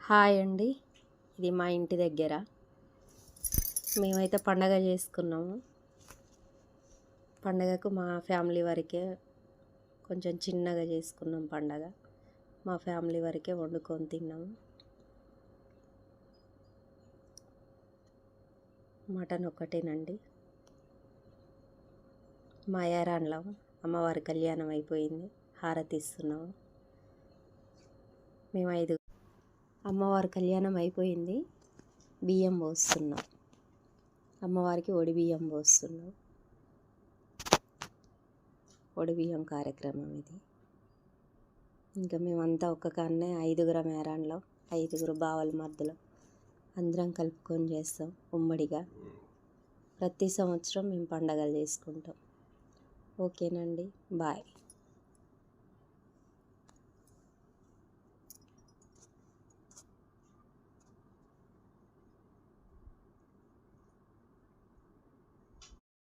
Hi అండి. ఇది మా ఇంటి దగ్గర మేమైతే పండగ చేసుకున్నాము. పండగకు మా ఫ్యామిలీ వరకే కొంచెం చిన్నగా చేసుకున్నాం పండగ. మా ఫ్యామిలీ వరకే వండుకొని తిన్నాము. మటన్ ఒక్కటేనండి. మా యారాన్లో అమ్మవారి కళ్యాణం అయిపోయింది. హారతి ఇస్తున్నాము. మేము 5 అమ్మవారి కళ్యాణం అయిపోయింది. బియ్యం పోస్తున్నాం. అమ్మవారికి ఒడి బియ్యం పోస్తున్నాం. ఒడి బియ్యం కార్యక్రమం ఇది. ఇంకా మేమంతా ఒక్క కాన్నే 5 మేరాన్లో 5 బావల మధ్యలో అందరం కలుపుకొని చేస్తాం ఉమ్మడిగా. ప్రతి సంవత్సరం మేము పండగలు చేసుకుంటాం. ఓకేనండి, బాయ్.